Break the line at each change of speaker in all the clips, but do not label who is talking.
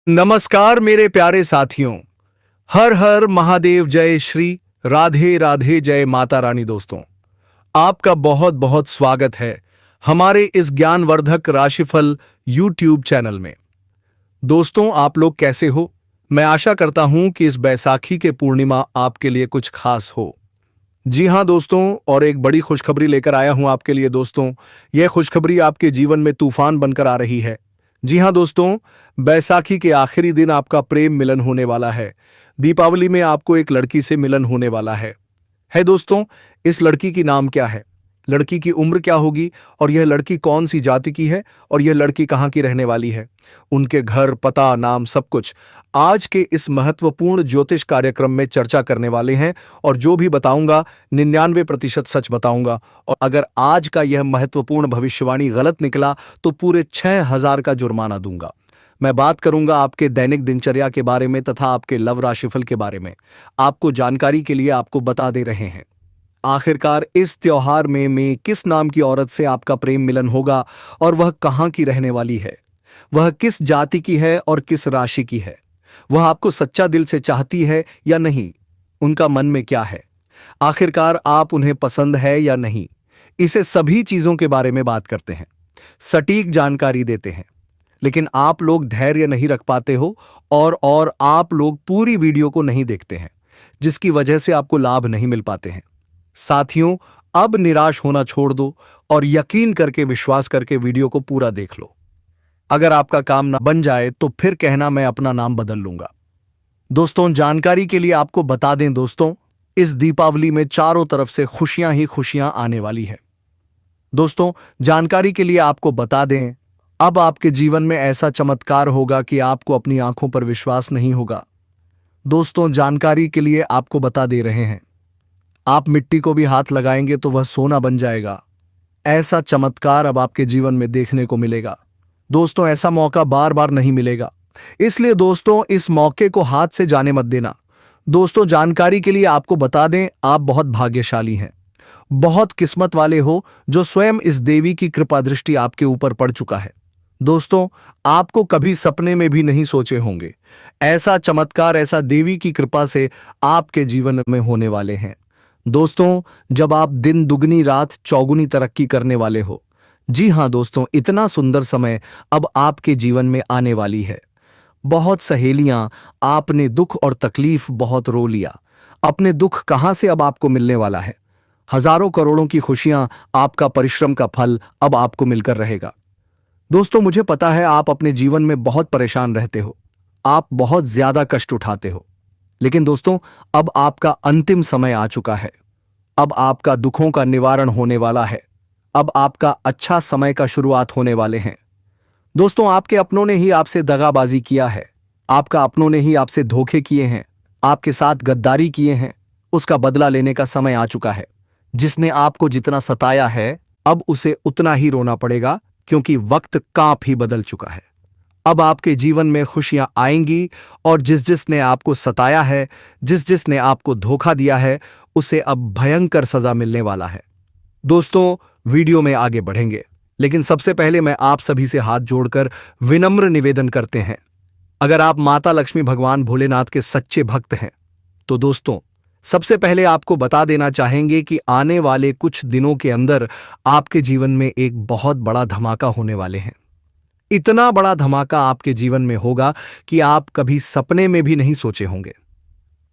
नमस्कार मेरे प्यारे साथियों। हर हर महादेव, जय श्री राधे राधे, जय माता रानी। दोस्तों, आपका बहुत बहुत स्वागत है हमारे इस ज्ञानवर्धक राशिफल यूट्यूब चैनल में। दोस्तों, आप लोग कैसे हो? मैं आशा करता हूं कि इस बैसाखी के पूर्णिमा आपके लिए कुछ खास हो। जी हां दोस्तों, और एक बड़ी खुशखबरी लेकर आया हूं आपके लिए। दोस्तों, यह खुशखबरी आपके जीवन में तूफान बनकर आ रही है। जी हां दोस्तों, बैसाखी के आखिरी दिन आपका प्रेम मिलन होने वाला है। दीपावली में आपको एक लड़की से मिलन होने वाला है दोस्तों। इस लड़की की नाम क्या है, लड़की की उम्र क्या होगी, और यह लड़की कौन सी जाति की है, और यह लड़की कहाँ की रहने वाली है, उनके घर, पता, नाम, सब कुछ आज के इस महत्वपूर्ण ज्योतिष कार्यक्रम में चर्चा करने वाले हैं। और जो भी बताऊंगा 99% सच बताऊंगा। और अगर आज का यह महत्वपूर्ण भविष्यवाणी गलत निकला तो पूरे 6000 का जुर्माना दूंगा। मैं बात करूंगा आपके दैनिक दिनचर्या के बारे में तथा आपके लव राशिफल के बारे में। आपको जानकारी के लिए आपको बता दे रहे हैं। आखिरकार इस त्योहार में किस नाम की औरत से आपका प्रेम मिलन होगा, और वह कहाँ की रहने वाली है, वह किस जाति की है और किस राशि की है, वह आपको सच्चा दिल से चाहती है या नहीं, उनका मन में क्या है, आखिरकार आप उन्हें पसंद है या नहीं, इसे सभी चीजों के बारे में बात करते हैं, सटीक जानकारी देते हैं। लेकिन आप लोग धैर्य नहीं रख पाते हो और आप लोग पूरी वीडियो को नहीं देखते हैं, जिसकी वजह से आपको लाभ नहीं मिल पाते हैं। साथियों, अब निराश होना छोड़ दो और यकीन करके, विश्वास करके वीडियो को पूरा देख लो। अगर आपका काम ना बन जाए तो फिर कहना मैं अपना नाम बदल लूंगा। दोस्तों, जानकारी के लिए आपको बता दें दोस्तों, इस दीपावली में चारों तरफ से खुशियां ही खुशियां आने वाली है। दोस्तों, जानकारी के लिए आपको बता दें, अब आपके जीवन में ऐसा चमत्कार होगा कि आपको अपनी आंखों पर विश्वास नहीं होगा। दोस्तों, जानकारी के लिए आपको बता दे रहे हैं, आप मिट्टी को भी हाथ लगाएंगे तो वह सोना बन जाएगा। ऐसा चमत्कार अब आपके जीवन में देखने को मिलेगा। दोस्तों, ऐसा मौका बार बार नहीं मिलेगा, इसलिए दोस्तों इस मौके को हाथ से जाने मत देना। दोस्तों, जानकारी के लिए आपको बता दें, आप बहुत भाग्यशाली हैं, बहुत किस्मत वाले हो जो स्वयं इस देवी की कृपा दृष्टि आपके ऊपर पड़ चुका है। दोस्तों, आपको कभी सपने में भी नहीं सोचे होंगे ऐसा चमत्कार, ऐसा देवी की कृपा से आपके जीवन में होने वाले हैं। दोस्तों, जब आप दिन दुगनी रात चौगुनी तरक्की करने वाले हो। जी हां दोस्तों, इतना सुंदर समय अब आपके जीवन में आने वाली है। बहुत सहेलियां, आपने दुख और तकलीफ बहुत रो लिया, अपने दुख कहां से अब आपको मिलने वाला है। हजारों करोड़ों की खुशियां, आपका परिश्रम का फल अब आपको मिलकर रहेगा। दोस्तों, मुझे पता है आप अपने जीवन में बहुत परेशान रहते हो, आप बहुत ज्यादा कष्ट उठाते हो, लेकिन दोस्तों अब आपका अंतिम समय आ चुका है। अब आपका दुखों का निवारण होने वाला है। अब आपका अच्छा समय का शुरुआत होने वाले हैं। दोस्तों, आपके अपनों ने ही आपसे दगाबाजी किया है, आपका अपनों ने ही आपसे धोखे किए हैं, आपके साथ गद्दारी किए हैं। उसका बदला लेने का समय आ चुका है। जिसने आपको जितना सताया है, अब उसे उतना ही रोना पड़ेगा, क्योंकि वक्त कांप ही बदल चुका है। अब आपके जीवन में खुशियां आएंगी, और जिसने आपको सताया है, जिसने आपको धोखा दिया है, उसे अब भयंकर सजा मिलने वाला है। दोस्तों, वीडियो में आगे बढ़ेंगे, लेकिन सबसे पहले मैं आप सभी से हाथ जोड़कर विनम्र निवेदन करते हैं, अगर आप माता लक्ष्मी भगवान भोलेनाथ के सच्चे भक्त हैं तो दोस्तों सबसे पहले आपको बता देना चाहेंगे कि आने वाले कुछ दिनों के अंदर आपके जीवन में एक बहुत बड़ा धमाका होने वाले हैं। इतना बड़ा धमाका आपके जीवन में होगा कि आप कभी सपने में भी नहीं सोचे होंगे।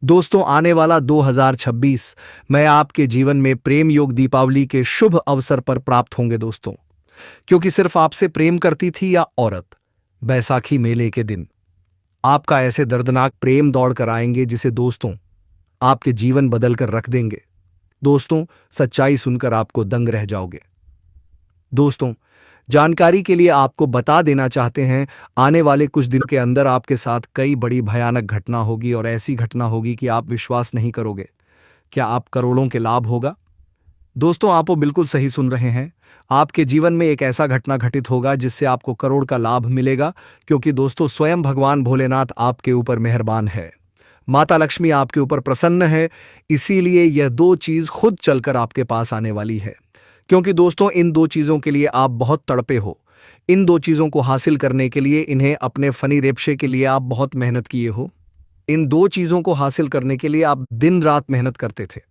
दोस्तों, आने वाला 2026 मैं आपके जीवन में प्रेम योग दीपावली के शुभ अवसर पर प्राप्त होंगे दोस्तों, क्योंकि सिर्फ आपसे प्रेम करती थी या औरत, बैसाखी मेले के दिन आपका ऐसे दर्दनाक प्रेम दौड़ कर आएंगे जिसे दोस्तों आपके जीवन बदल कर रख देंगे। दोस्तों, सच्चाई सुनकर आपको दंग रह जाओगे। दोस्तों, जानकारी के लिए आपको बता देना चाहते हैं, आने वाले कुछ दिन के अंदर आपके साथ कई बड़ी भयानक घटना होगी, और ऐसी घटना होगी कि आप विश्वास नहीं करोगे। क्या आप करोड़ों के लाभ होगा? दोस्तों, आप वो बिल्कुल सही सुन रहे हैं। आपके जीवन में एक ऐसा घटना घटित होगा जिससे आपको करोड़ का लाभ मिलेगा, क्योंकि दोस्तों स्वयं भगवान भोलेनाथ आपके ऊपर मेहरबान है, माता लक्ष्मी आपके ऊपर प्रसन्न है। इसीलिए यह दो चीज खुद चलकर आपके पास आने वाली है, क्योंकि दोस्तों इन दो चीजों के लिए आप बहुत तड़पे हो। इन दो चीज़ों को हासिल करने के लिए इन्हें अपने फनी रेपशे के लिए आप बहुत मेहनत किए हो। इन दो चीज़ों को हासिल करने के लिए आप दिन रात मेहनत करते थे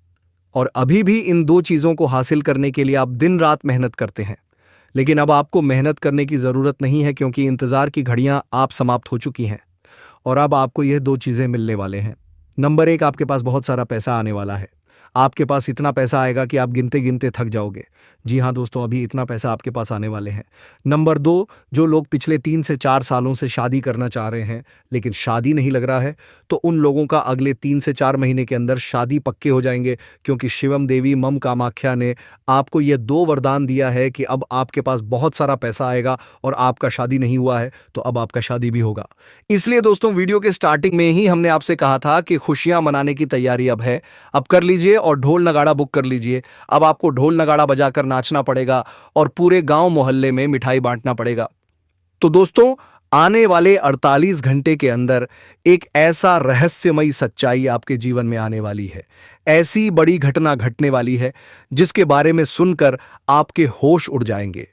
और अभी भी इन दो चीज़ों को हासिल करने के लिए आप दिन रात मेहनत करते हैं। लेकिन अब आपको मेहनत करने की ज़रूरत नहीं है क्योंकि इंतज़ार की घड़ियां आप समाप्त हो चुकी हैं और अब आपको यह दो चीज़ें मिलने वाले हैं। नंबर एक, आपके पास बहुत सारा पैसा आने वाला है। आपके पास इतना पैसा आएगा कि आप गिनते गिनते थक जाओगे। जी हाँ दोस्तों, अभी इतना पैसा आपके पास आने वाले हैं। नंबर दो, जो लोग पिछले 3 से 4 सालों से शादी करना चाह रहे हैं लेकिन शादी नहीं लग रहा है, तो उन लोगों का अगले 3 से 4 महीने के अंदर शादी पक्के हो जाएंगे क्योंकि शिवम देवी मम कामाख्या ने आपको यह 2 वरदान दिया है कि अब आपके पास बहुत सारा पैसा आएगा और आपका शादी नहीं हुआ है तो अब आपका शादी भी होगा। इसलिए दोस्तों, वीडियो के स्टार्टिंग में ही हमने आपसे कहा था कि खुशियां मनाने की तैयारी अब है। अब कर लीजिए और ढोल नगाड़ा बुक कर लीजिए। अब आपको ढोल नगाड़ा बजाकर नाचना पड़ेगा और पूरे गांव मोहल्ले में मिठाई बांटना पड़ेगा। तो दोस्तों, आने वाले 48 घंटे के अंदर एक ऐसा रहस्यमयी सच्चाई आपके जीवन में आने वाली है। ऐसी बड़ी घटना घटने वाली है जिसके बारे में सुनकर आपके होश उड़ जाएंगे।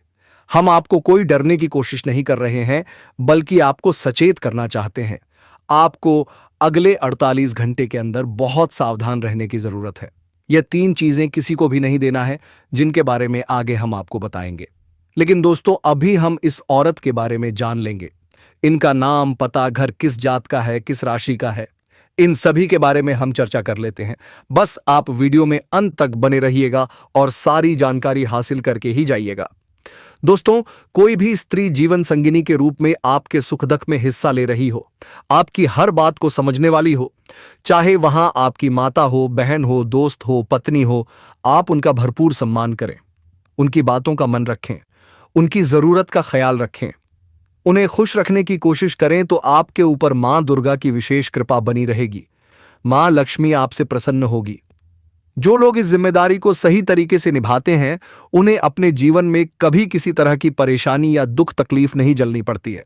हम आपको कोई डरने की कोशिश नहीं कर रहे हैं, बल्कि आपको सचेत करना चाहते हैं। आपको अगले 48 घंटे के अंदर बहुत सावधान रहने की जरूरत है। यह 3 चीजें किसी को भी नहीं देना है जिनके बारे में आगे हम आपको बताएंगे। लेकिन दोस्तों, अभी हम इस औरत के बारे में जान लेंगे। इनका नाम, पता, घर किस जात का है, किस राशि का है, इन सभी के बारे में हम चर्चा कर लेते हैं। बस आप वीडियो में अंत तक बने रहिएगा और सारी जानकारी हासिल करके ही जाइएगा। दोस्तों, कोई भी स्त्री जीवन संगिनी के रूप में आपके सुख दुख में हिस्सा ले रही हो, आपकी हर बात को समझने वाली हो, चाहे वहां आपकी माता हो, बहन हो, दोस्त हो, पत्नी हो, आप उनका भरपूर सम्मान करें, उनकी बातों का मन रखें, उनकी जरूरत का ख्याल रखें, उन्हें खुश रखने की कोशिश करें तो आपके ऊपर मां दुर्गा की विशेष कृपा बनी रहेगी। मां लक्ष्मी आपसे प्रसन्न होगी। जो लोग इस जिम्मेदारी को सही तरीके से निभाते हैं, उन्हें अपने जीवन में कभी किसी तरह की परेशानी या दुख तकलीफ नहीं झेलनी पड़ती है।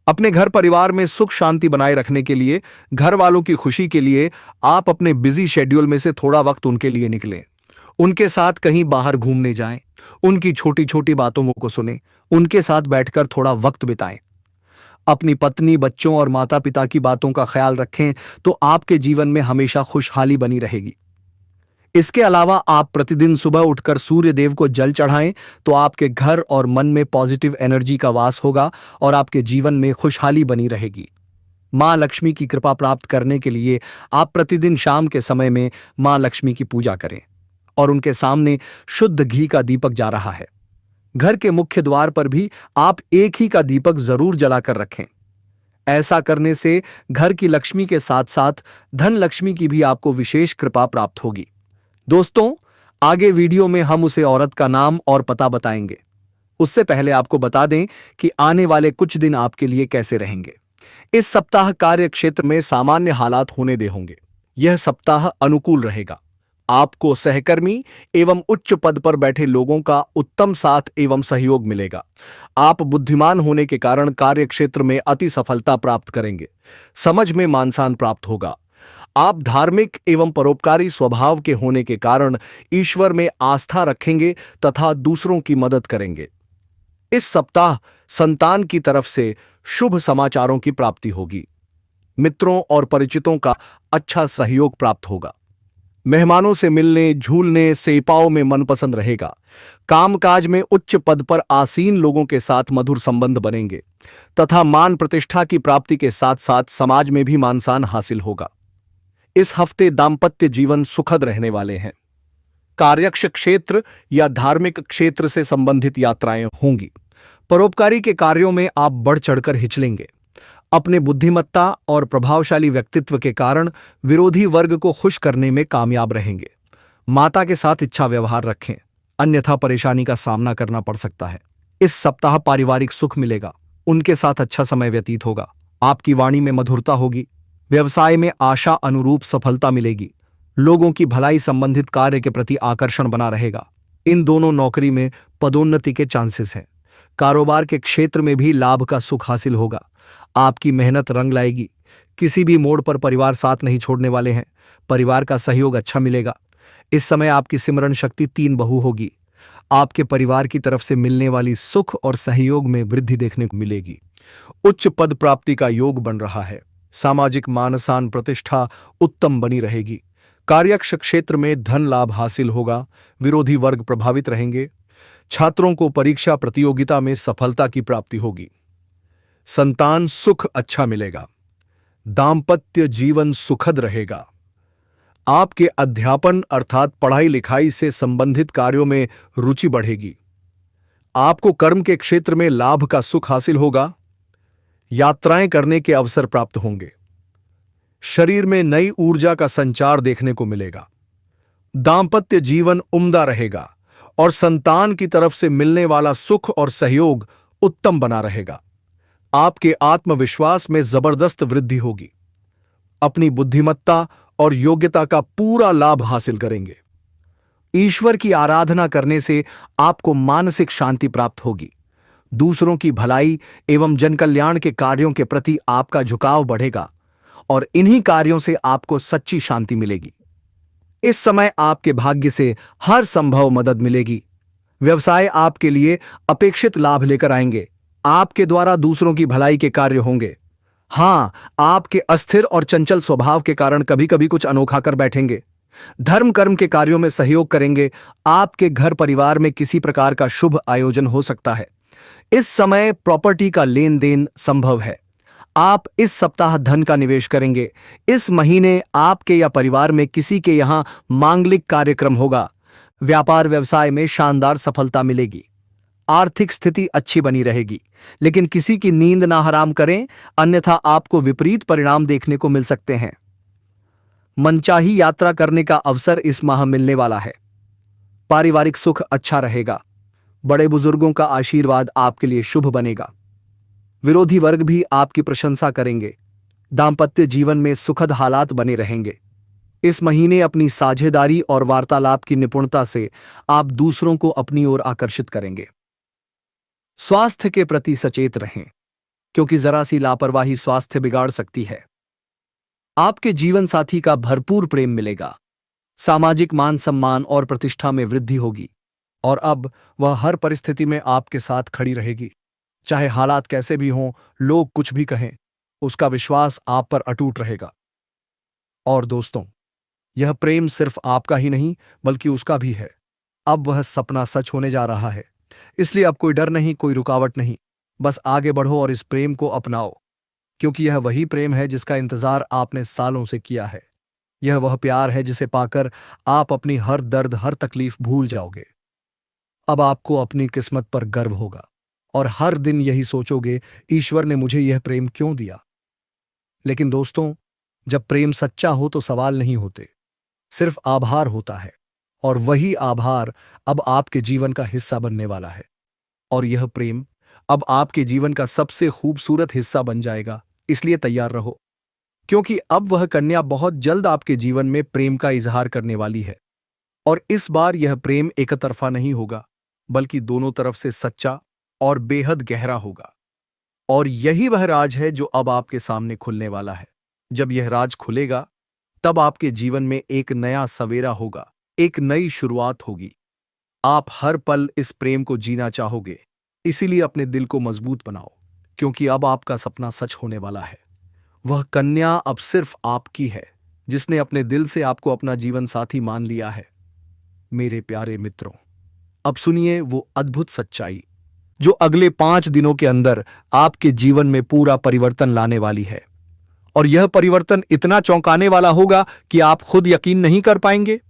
अपने घर परिवार में सुख शांति बनाए रखने के लिए, घर वालों की खुशी के लिए आप अपने बिजी शेड्यूल में से थोड़ा वक्त उनके लिए निकलें। उनके साथ कहीं बाहर घूमने जाएं, उनकी छोटी छोटी बातों को सुनें, उनके साथ बैठकर थोड़ा वक्त बिताएं। अपनी पत्नी, बच्चों और माता पिता की बातों का ख्याल रखें तो आपके जीवन में हमेशा खुशहाली बनी रहेगी। इसके अलावा आप प्रतिदिन सुबह उठकर सूर्य देव को जल चढ़ाएं तो आपके घर और मन में पॉजिटिव एनर्जी का वास होगा और आपके जीवन में खुशहाली बनी रहेगी। मां लक्ष्मी की कृपा प्राप्त करने के लिए आप प्रतिदिन शाम के समय में मां लक्ष्मी की पूजा करें और उनके सामने शुद्ध घी का दीपक जा रहा है। घर के मुख्य द्वार पर भी आप एक ही का दीपक जरूर जलाकर रखें। ऐसा करने से घर की लक्ष्मी के साथ साथ धन लक्ष्मी की भी आपको विशेष कृपा प्राप्त होगी। दोस्तों, आगे वीडियो में हम उसे औरत का नाम और पता बताएंगे। उससे पहले आपको बता दें कि आने वाले कुछ दिन आपके लिए कैसे रहेंगे। इस सप्ताह कार्य क्षेत्र में सामान्य हालात होने दे होंगे। यह सप्ताह अनुकूल रहेगा। आपको सहकर्मी एवं उच्च पद पर बैठे लोगों का उत्तम साथ एवं सहयोग मिलेगा। आप बुद्धिमान होने के कारण कार्य क्षेत्र में अति सफलता प्राप्त करेंगे। समझ में मानसान प्राप्त होगा। आप धार्मिक एवं परोपकारी स्वभाव के होने के कारण ईश्वर में आस्था रखेंगे तथा दूसरों की मदद करेंगे। इस सप्ताह संतान की तरफ से शुभ समाचारों की प्राप्ति होगी। मित्रों और परिचितों का अच्छा सहयोग प्राप्त होगा। मेहमानों से मिलने, झूलने, सेपाओं में मनपसंद रहेगा। कामकाज में उच्च पद पर आसीन लोगों के साथ मधुर संबंध बनेंगे तथा मान प्रतिष्ठा की प्राप्ति के साथ साथ समाज में भी मानसान हासिल होगा। इस हफ्ते दाम्पत्य जीवन सुखद रहने वाले हैं। कार्यक्ष क्षेत्र या धार्मिक क्षेत्र से संबंधित यात्राएं होंगी। परोपकारी के कार्यों में आप बढ़ चढ़कर हिचलेंगे। अपने बुद्धिमत्ता और प्रभावशाली व्यक्तित्व के कारण विरोधी वर्ग को खुश करने में कामयाब रहेंगे। माता के साथ अच्छा व्यवहार रखें, अन्यथा परेशानी का सामना करना पड़ सकता है। इस सप्ताह पारिवारिक सुख मिलेगा। उनके साथ अच्छा समय व्यतीत होगा। आपकी वाणी में मधुरता होगी। व्यवसाय में आशा अनुरूप सफलता मिलेगी। लोगों की भलाई संबंधित कार्य के प्रति आकर्षण बना रहेगा। इन दोनों नौकरी में पदोन्नति के चांसेस हैं। कारोबार के क्षेत्र में भी लाभ का सुख हासिल होगा। आपकी मेहनत रंग लाएगी। किसी भी मोड़ पर परिवार साथ नहीं छोड़ने वाले हैं। परिवार का सहयोग अच्छा मिलेगा। इस समय आपकी सिमरण शक्ति 3 बहु होगी। आपके परिवार की तरफ से मिलने वाली सुख और सहयोग में वृद्धि देखने को मिलेगी। उच्च पद प्राप्ति का योग बन रहा है। सामाजिक मान-सम्मान प्रतिष्ठा उत्तम बनी रहेगी। कार्यक्ष क्षेत्र में धन लाभ हासिल होगा। विरोधी वर्ग प्रभावित रहेंगे। छात्रों को परीक्षा प्रतियोगिता में सफलता की प्राप्ति होगी। संतान सुख अच्छा मिलेगा। दांपत्य जीवन सुखद रहेगा। आपके अध्यापन अर्थात पढ़ाई लिखाई से संबंधित कार्यों में रुचि बढ़ेगी। आपको कर्म के क्षेत्र में लाभ का सुख हासिल होगा। यात्राएं करने के अवसर प्राप्त होंगे। शरीर में नई ऊर्जा का संचार देखने को मिलेगा। दांपत्य जीवन उम्दा रहेगा और संतान की तरफ से मिलने वाला सुख और सहयोग उत्तम बना रहेगा। आपके आत्मविश्वास में जबरदस्त वृद्धि होगी। अपनी बुद्धिमत्ता और योग्यता का पूरा लाभ हासिल करेंगे। ईश्वर की आराधना करने से आपको मानसिक शांति प्राप्त होगी। दूसरों की भलाई एवं जनकल्याण के कार्यों के प्रति आपका झुकाव बढ़ेगा और इन्हीं कार्यों से आपको सच्ची शांति मिलेगी। इस समय आपके भाग्य से हर संभव मदद मिलेगी। व्यवसाय आपके लिए अपेक्षित लाभ लेकर आएंगे। आपके द्वारा दूसरों की भलाई के कार्य होंगे। हां, आपके अस्थिर और चंचल स्वभाव के कारण कभी कभी कुछ अनोखा कर बैठेंगे। धर्म कर्म के कार्यों में सहयोग करेंगे। आपके घर परिवार में किसी प्रकार का शुभ आयोजन हो सकता है। इस समय प्रॉपर्टी का लेन देन संभव है। आप इस सप्ताह धन का निवेश करेंगे। इस महीने आपके या परिवार में किसी के यहां मांगलिक कार्यक्रम होगा। व्यापार व्यवसाय में शानदार सफलता मिलेगी। आर्थिक स्थिति अच्छी बनी रहेगी, लेकिन किसी की नींद ना हराम करें, अन्यथा आपको विपरीत परिणाम देखने को मिल सकते हैं। मनचाही यात्रा करने का अवसर इस माह मिलने वाला है। पारिवारिक सुख अच्छा रहेगा। बड़े बुजुर्गों का आशीर्वाद आपके लिए शुभ बनेगा। विरोधी वर्ग भी आपकी प्रशंसा करेंगे। दांपत्य जीवन में सुखद हालात बने रहेंगे। इस महीने अपनी साझेदारी और वार्तालाप की निपुणता से आप दूसरों को अपनी ओर आकर्षित करेंगे। स्वास्थ्य के प्रति सचेत रहें, क्योंकि जरा सी लापरवाही स्वास्थ्य बिगाड़ सकती है। आपके जीवन साथी का भरपूर प्रेम मिलेगा। सामाजिक मान सम्मान और प्रतिष्ठा में वृद्धि होगी और अब वह हर परिस्थिति में आपके साथ खड़ी रहेगी। चाहे हालात कैसे भी हों, लोग कुछ भी कहें, उसका विश्वास आप पर अटूट रहेगा। और दोस्तों, यह प्रेम सिर्फ आपका ही नहीं बल्कि उसका भी है। अब वह सपना सच होने जा रहा है, इसलिए अब कोई डर नहीं, कोई रुकावट नहीं। बस आगे बढ़ो और इस प्रेम को अपनाओ, क्योंकि यह वही प्रेम है जिसका इंतजार आपने सालों से किया है। यह वह प्यार है जिसे पाकर आप अपनी हर दर्द, हर तकलीफ भूल जाओगे। अब आपको अपनी किस्मत पर गर्व होगा और हर दिन यही सोचोगे, ईश्वर ने मुझे यह प्रेम क्यों दिया। लेकिन दोस्तों, जब प्रेम सच्चा हो तो सवाल नहीं होते, सिर्फ आभार होता है। और वही आभार अब आपके जीवन का हिस्सा बनने वाला है। और यह प्रेम अब आपके जीवन का सबसे खूबसूरत हिस्सा बन जाएगा। इसलिए तैयार रहो, क्योंकि अब वह कन्या बहुत जल्द आपके जीवन में प्रेम का इजहार करने वाली है। और इस बार यह प्रेम एकतरफा नहीं होगा, बल्कि दोनों तरफ से सच्चा और बेहद गहरा होगा। और यही वह राज है जो अब आपके सामने खुलने वाला है। जब यह राज खुलेगा, तब आपके जीवन में एक नया सवेरा होगा, एक नई शुरुआत होगी। आप हर पल इस प्रेम को जीना चाहोगे। इसीलिए अपने दिल को मजबूत बनाओ, क्योंकि अब आपका सपना सच होने वाला है। वह कन्या अब सिर्फ आपकी है, जिसने अपने दिल से आपको अपना जीवन साथी मान लिया है। मेरे प्यारे मित्रों, अब सुनिए वो अद्भुत सच्चाई जो अगले 5 दिनों के अंदर आपके जीवन में पूरा परिवर्तन लाने वाली है। और यह परिवर्तन इतना चौंकाने वाला होगा कि आप खुद यकीन नहीं कर पाएंगे,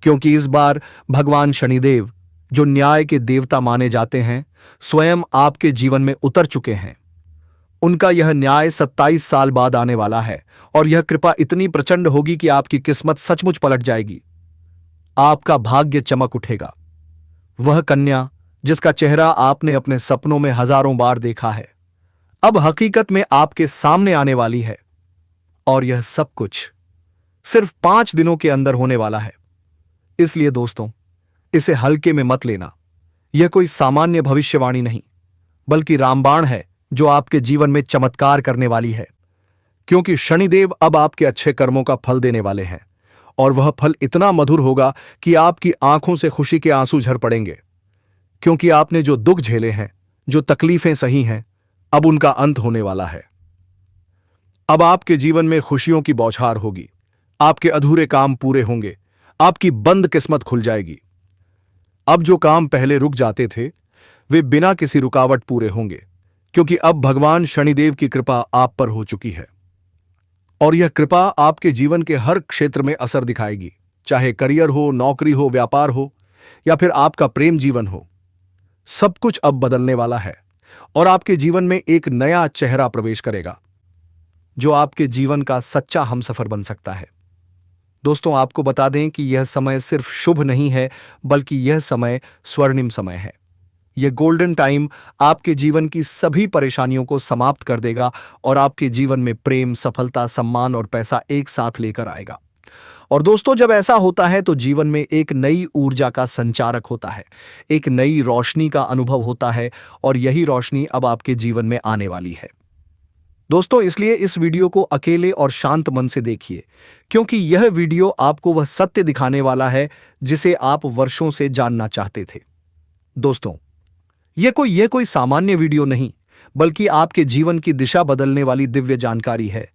क्योंकि इस बार भगवान शनिदेव, जो न्याय के देवता माने जाते हैं, स्वयं आपके जीवन में उतर चुके हैं। उनका यह न्याय 27 साल बाद आने वाला है और यह कृपा इतनी प्रचंड होगी कि आपकी किस्मत सचमुच पलट जाएगी। आपका भाग्य चमक उठेगा। वह कन्या जिसका चेहरा आपने अपने सपनों में हजारों बार देखा है, अब हकीकत में आपके सामने आने वाली है। और यह सब कुछ सिर्फ 5 दिनों के अंदर होने वाला है। इसलिए दोस्तों, इसे हल्के में मत लेना। यह कोई सामान्य भविष्यवाणी नहीं, बल्कि रामबाण है जो आपके जीवन में चमत्कार करने वाली है। क्योंकि शनिदेव अब आपके अच्छे कर्मों का फल देने वाले हैं, और वह फल इतना मधुर होगा कि आपकी आंखों से खुशी के आंसू झर पड़ेंगे। क्योंकि आपने जो दुख झेले हैं, जो तकलीफें सही हैं, अब उनका अंत होने वाला है। अब आपके जीवन में खुशियों की बौछार होगी, आपके अधूरे काम पूरे होंगे, आपकी बंद किस्मत खुल जाएगी। अब जो काम पहले रुक जाते थे, वे बिना किसी रुकावट पूरे होंगे, क्योंकि अब भगवान शनिदेव की कृपा आप पर हो चुकी है। और यह कृपा आपके जीवन के हर क्षेत्र में असर दिखाएगी, चाहे करियर हो, नौकरी हो, व्यापार हो, या फिर आपका प्रेम जीवन हो। सब कुछ अब बदलने वाला है और आपके जीवन में एक नया चेहरा प्रवेश करेगा, जो आपके जीवन का सच्चा हमसफर बन सकता है। दोस्तों, आपको बता दें कि यह समय सिर्फ शुभ नहीं है, बल्कि यह समय स्वर्णिम समय है। यह गोल्डन टाइम आपके जीवन की सभी परेशानियों को समाप्त कर देगा और आपके जीवन में प्रेम, सफलता, सम्मान और पैसा एक साथ लेकर आएगा। और दोस्तों, जब ऐसा होता है तो जीवन में एक नई ऊर्जा का संचारक होता है, एक नई रोशनी का अनुभव होता है, और यही रोशनी अब आपके जीवन में आने वाली है। दोस्तों, इसलिए इस वीडियो को अकेले और शांत मन से देखिए, क्योंकि यह वीडियो आपको वह सत्य दिखाने वाला है जिसे आप वर्षों से जानना चाहते थे। दोस्तों, यह कोई सामान्य वीडियो नहीं, बल्कि आपके जीवन की दिशा बदलने वाली दिव्य जानकारी है।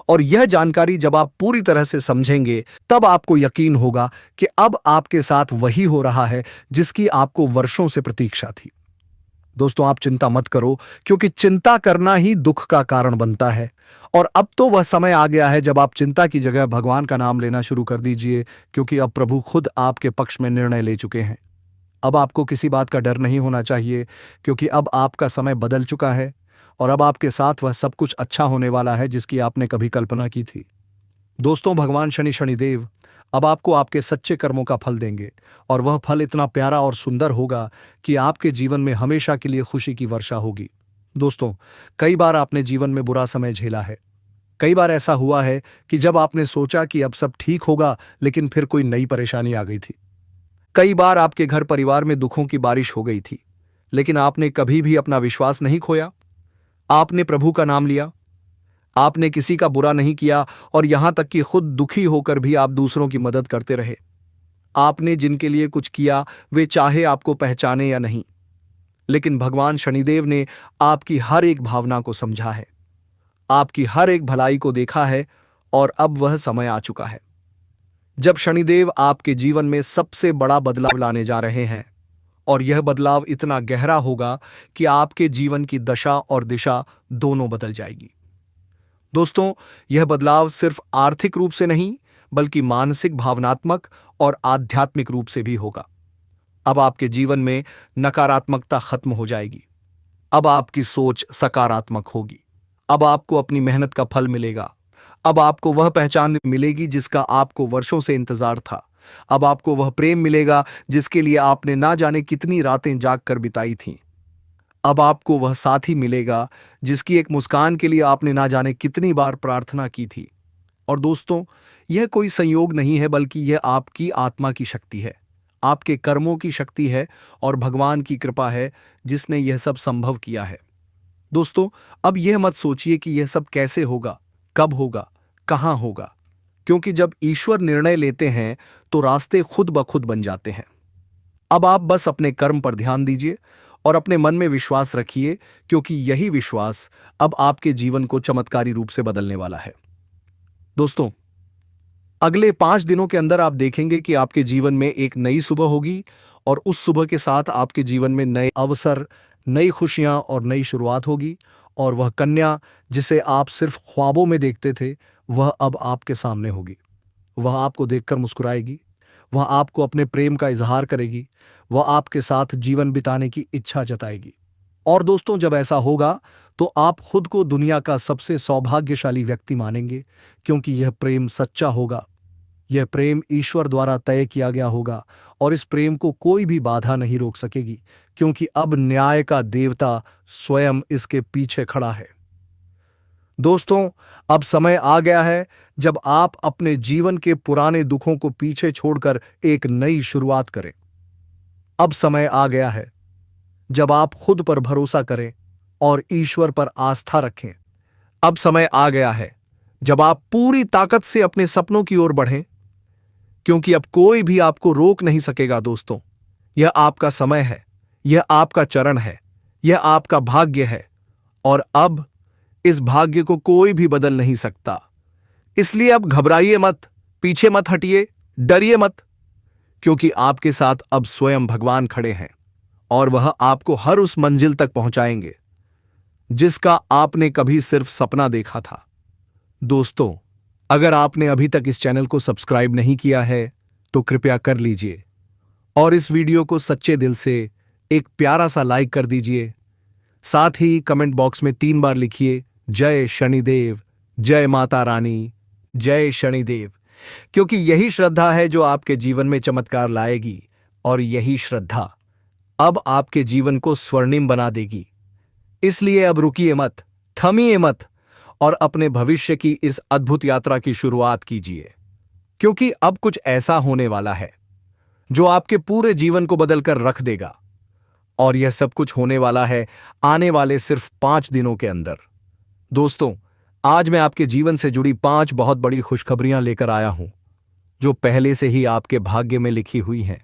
और यह जानकारी जब आप पूरी तरह से समझेंगे, तब आपको यकीन होगा कि अब आपके साथ वही हो रहा है जिसकी आपको वर्षों से प्रतीक्षा थी। दोस्तों, आप चिंता मत करो, क्योंकि चिंता करना ही दुख का कारण बनता है। और अब तो वह समय आ गया है जब आप चिंता की जगह भगवान का नाम लेना शुरू कर दीजिए, क्योंकि अब प्रभु खुद आपके पक्ष में निर्णय ले चुके हैं। अब आपको किसी बात का डर नहीं होना चाहिए, क्योंकि अब आपका समय बदल चुका है और अब आपके साथ वह सब कुछ अच्छा होने वाला है जिसकी आपने कभी कल्पना की थी। दोस्तों, भगवान शनिदेव अब आपको आपके सच्चे कर्मों का फल देंगे, और वह फल इतना प्यारा और सुंदर होगा कि आपके जीवन में हमेशा के लिए खुशी की वर्षा होगी। दोस्तों, कई बार आपने जीवन में बुरा समय झेला है। कई बार ऐसा हुआ है कि जब आपने सोचा कि अब सब ठीक होगा, लेकिन फिर कोई नई परेशानी आ गई थी। कई बार आपके घर परिवार में दुखों की बारिश हो गई थी, लेकिन आपने कभी भी अपना विश्वास नहीं खोया। आपने प्रभु का नाम लिया, आपने किसी का बुरा नहीं किया, और यहां तक कि खुद दुखी होकर भी आप दूसरों की मदद करते रहे। आपने जिनके लिए कुछ किया, वे चाहे आपको पहचाने या नहीं, लेकिन भगवान शनिदेव ने आपकी हर एक भावना को समझा है, आपकी हर एक भलाई को देखा है, और अब वह समय आ चुका है जब शनिदेव आपके जीवन में सबसे बड़ा बदलाव लाने जा रहे हैं। और यह बदलाव इतना गहरा होगा कि आपके जीवन की दशा और दिशा दोनों बदल जाएगी। दोस्तों, यह बदलाव सिर्फ आर्थिक रूप से नहीं, बल्कि मानसिक, भावनात्मक और आध्यात्मिक रूप से भी होगा। अब आपके जीवन में नकारात्मकता खत्म हो जाएगी। अब आपकी सोच सकारात्मक होगी। अब आपको अपनी मेहनत का फल मिलेगा। अब आपको वह पहचान मिलेगी जिसका आपको वर्षों से इंतजार था। अब आपको वह प्रेम मिलेगा जिसके लिए आपने ना जाने कितनी रातें जाग कर बिताई थीं। अब आपको वह साथी मिलेगा जिसकी एक मुस्कान के लिए आपने ना जाने कितनी बार प्रार्थना की थी। और दोस्तों, यह कोई संयोग नहीं है, बल्कि यह आपकी आत्मा की शक्ति है, आपके कर्मों की शक्ति है, और भगवान की कृपा है जिसने यह सब संभव किया है। दोस्तों, अब यह मत सोचिए कि यह सब कैसे होगा, कब होगा, कहां होगा, क्योंकि जब ईश्वर निर्णय लेते हैं तो रास्ते खुद ब खुद बन जाते हैं। अब आप बस अपने कर्म पर ध्यान दीजिए और अपने मन में विश्वास रखिए, क्योंकि यही विश्वास अब आपके जीवन को चमत्कारी रूप से बदलने वाला है। दोस्तों, अगले 5 दिनों के अंदर आप देखेंगे कि आपके जीवन में एक नई सुबह होगी, और उस सुबह के साथ आपके जीवन में नए अवसर, नई खुशियां और नई शुरुआत होगी। और वह कन्या जिसे आप सिर्फ ख्वाबों में देखते थे, वह अब आपके सामने होगी। वह आपको देखकर मुस्कुराएगी, वह आपको अपने प्रेम का इजहार करेगी, वह आपके साथ जीवन बिताने की इच्छा जताएगी। और दोस्तों, जब ऐसा होगा तो आप खुद को दुनिया का सबसे सौभाग्यशाली व्यक्ति मानेंगे, क्योंकि यह प्रेम सच्चा होगा। यह प्रेम ईश्वर द्वारा तय किया गया होगा, और इस प्रेम को कोई भी बाधा नहीं रोक सकेगी, क्योंकि अब न्याय का देवता स्वयं इसके पीछे खड़ा है। दोस्तों, अब समय आ गया है जब आप अपने जीवन के पुराने दुखों को पीछे छोड़कर एक नई शुरुआत करें। अब समय आ गया है जब आप खुद पर भरोसा करें और ईश्वर पर आस्था रखें। अब समय आ गया है जब आप पूरी ताकत से अपने सपनों की ओर बढ़ें, क्योंकि अब कोई भी आपको रोक नहीं सकेगा। दोस्तों, यह आपका समय है, यह आपका चरण है, यह आपका भाग्य है, और अब इस भाग्य को कोई भी बदल नहीं सकता। इसलिए अब घबराइए मत, पीछे मत हटिए, डरिए मत, क्योंकि आपके साथ अब स्वयं भगवान खड़े हैं और वह आपको हर उस मंजिल तक पहुंचाएंगे जिसका आपने कभी सिर्फ सपना देखा था। दोस्तों, अगर आपने अभी तक इस चैनल को सब्सक्राइब नहीं किया है तो कृपया कर लीजिए और इस वीडियो को सच्चे दिल से एक प्यारा सा लाइक कर दीजिए। साथ ही कमेंट बॉक्स में 3 बार लिखिए जय शनिदेव, जय माता रानी, जय शनिदेव, क्योंकि यही श्रद्धा है जो आपके जीवन में चमत्कार लाएगी और यही श्रद्धा अब आपके जीवन को स्वर्णिम बना देगी। इसलिए अब रुकिए मत, थमिए मत और अपने भविष्य की इस अद्भुत यात्रा की शुरुआत कीजिए, क्योंकि अब कुछ ऐसा होने वाला है जो आपके पूरे जीवन को बदलकर रख देगा। और यह सब कुछ होने वाला है आने वाले सिर्फ 5 दिनों के अंदर। दोस्तों, आज मैं आपके जीवन से जुड़ी 5 बहुत बड़ी खुशखबरियां लेकर आया हूं जो पहले से ही आपके भाग्य में लिखी हुई हैं।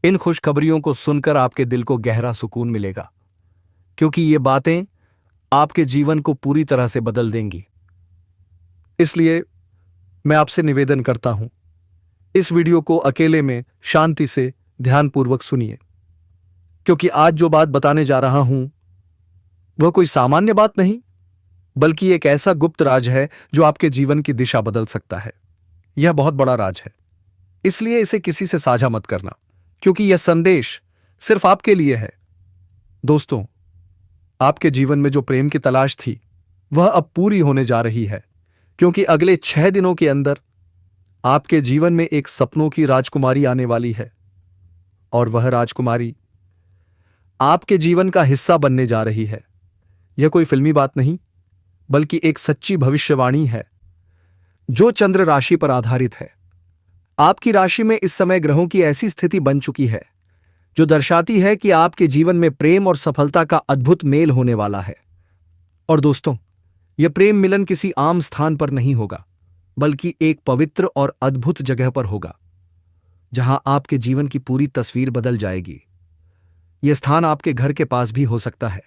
इन खुशखबरियों को सुनकर आपके दिल को गहरा सुकून मिलेगा, क्योंकि ये बातें आपके जीवन को पूरी तरह से बदल देंगी। इसलिए मैं आपसे निवेदन करता हूं, इस वीडियो को अकेले में शांति से ध्यानपूर्वक सुनिए, क्योंकि आज जो बात बताने जा रहा हूं वह कोई सामान्य बात नहीं, बल्कि एक ऐसा गुप्त राज है जो आपके जीवन की दिशा बदल सकता है। यह बहुत बड़ा राज है, इसलिए इसे किसी से साझा मत करना, क्योंकि यह संदेश सिर्फ आपके लिए है। दोस्तों, आपके जीवन में जो प्रेम की तलाश थी वह अब पूरी होने जा रही है, क्योंकि अगले 6 दिनों के अंदर आपके जीवन में एक सपनों की राजकुमारी आने वाली है और वह राजकुमारी आपके जीवन का हिस्सा बनने जा रही है। यह कोई फिल्मी बात नहीं, बल्कि एक सच्ची भविष्यवाणी है जो चंद्र राशि पर आधारित है। आपकी राशि में इस समय ग्रहों की ऐसी स्थिति बन चुकी है जो दर्शाती है कि आपके जीवन में प्रेम और सफलता का अद्भुत मेल होने वाला है। और दोस्तों, यह प्रेम मिलन किसी आम स्थान पर नहीं होगा, बल्कि एक पवित्र और अद्भुत जगह पर होगा जहां आपके जीवन की पूरी तस्वीर बदल जाएगी। यह स्थान आपके घर के पास भी हो सकता है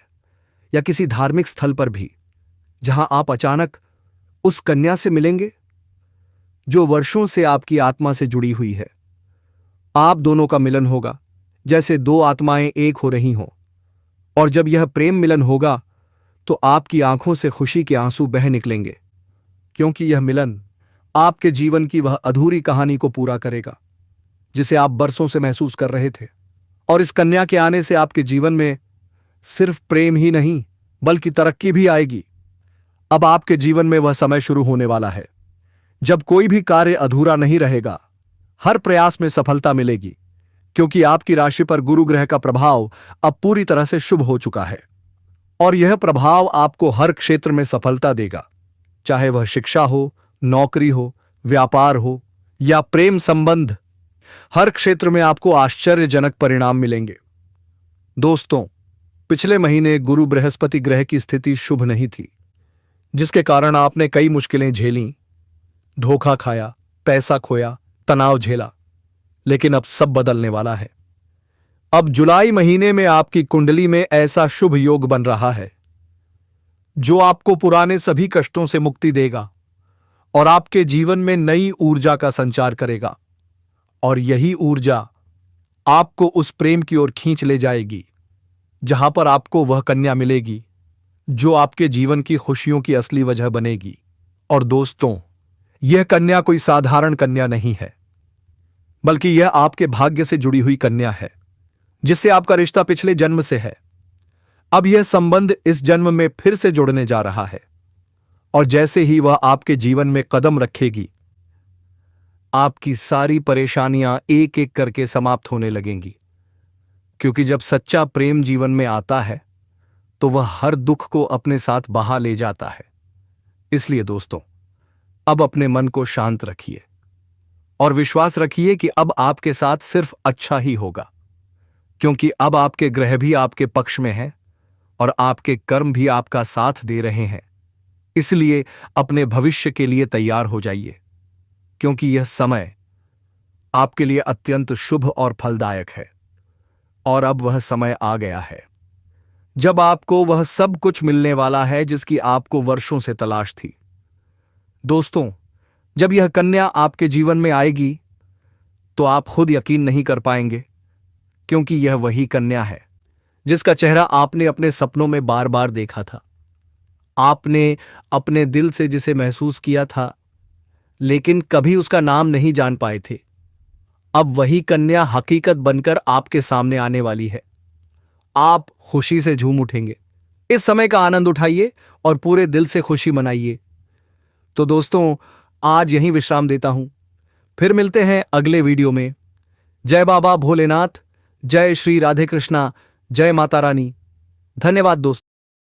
या किसी धार्मिक स्थल पर भी, जहां आप अचानक उस कन्या से मिलेंगे जो वर्षों से आपकी आत्मा से जुड़ी हुई है। आप दोनों का मिलन होगा जैसे 2 आत्माएं एक हो रही हों, और जब यह प्रेम मिलन होगा तो आपकी आंखों से खुशी के आंसू बह निकलेंगे, क्योंकि यह मिलन आपके जीवन की वह अधूरी कहानी को पूरा करेगा जिसे आप बरसों से महसूस कर रहे थे। और इस कन्या के आने से आपके जीवन में सिर्फ प्रेम ही नहीं, बल्कि तरक्की भी आएगी। अब आपके जीवन में वह समय शुरू होने वाला है जब कोई भी कार्य अधूरा नहीं रहेगा, हर प्रयास में सफलता मिलेगी, क्योंकि आपकी राशि पर गुरु ग्रह का प्रभाव अब पूरी तरह से शुभ हो चुका है और यह प्रभाव आपको हर क्षेत्र में सफलता देगा, चाहे वह शिक्षा हो, नौकरी हो, व्यापार हो या प्रेम संबंध। हर क्षेत्र में आपको आश्चर्यजनक परिणाम मिलेंगे। दोस्तों, पिछले महीने गुरु बृहस्पति ग्रह की स्थिति शुभ नहीं थी, जिसके कारण आपने कई मुश्किलें झेलीं, धोखा खाया, पैसा खोया, तनाव झेला। लेकिन अब सब बदलने वाला है। अब जुलाई महीने में आपकी कुंडली में ऐसा शुभ योग बन रहा है जो आपको पुराने सभी कष्टों से मुक्ति देगा और आपके जीवन में नई ऊर्जा का संचार करेगा। और यही ऊर्जा आपको उस प्रेम की ओर खींच ले जाएगी जहां पर आपको वह कन्या मिलेगी जो आपके जीवन की खुशियों की असली वजह बनेगी। और दोस्तों, यह कन्या कोई साधारण कन्या नहीं है, बल्कि यह आपके भाग्य से जुड़ी हुई कन्या है जिससे आपका रिश्ता पिछले जन्म से है। अब यह संबंध इस जन्म में फिर से जुड़ने जा रहा है और जैसे ही वह आपके जीवन में कदम रखेगी, आपकी सारी परेशानियां एक एक करके समाप्त होने लगेंगी, क्योंकि जब सच्चा प्रेम जीवन में आता है तो वह हर दुख को अपने साथ बहा ले जाता है। इसलिए दोस्तों, अब अपने मन को शांत रखिए और विश्वास रखिए कि अब आपके साथ सिर्फ अच्छा ही होगा, क्योंकि अब आपके ग्रह भी आपके पक्ष में हैं और आपके कर्म भी आपका साथ दे रहे हैं। इसलिए अपने भविष्य के लिए तैयार हो जाइए, क्योंकि यह समय आपके लिए अत्यंत शुभ और फलदायक है। और अब वह समय आ गया है जब आपको वह सब कुछ मिलने वाला है जिसकी आपको वर्षों से तलाश थी। दोस्तों, जब यह कन्या आपके जीवन में आएगी तो आप खुद यकीन नहीं कर पाएंगे, क्योंकि यह वही कन्या है जिसका चेहरा आपने अपने सपनों में बार बार देखा था। आपने अपने दिल से जिसे महसूस किया था, लेकिन कभी उसका नाम नहीं जान पाए थे। अब वही कन्या हकीकत बनकर आपके सामने आने वाली है। आप खुशी से झूम उठेंगे। इस समय का आनंद उठाइए और पूरे दिल से खुशी मनाइए। तो दोस्तों, आज यहीं विश्राम देता हूं। फिर मिलते हैं अगले वीडियो में। जय बाबा भोलेनाथ, जय श्री राधे कृष्णा, जय माता रानी। धन्यवाद दोस्तों।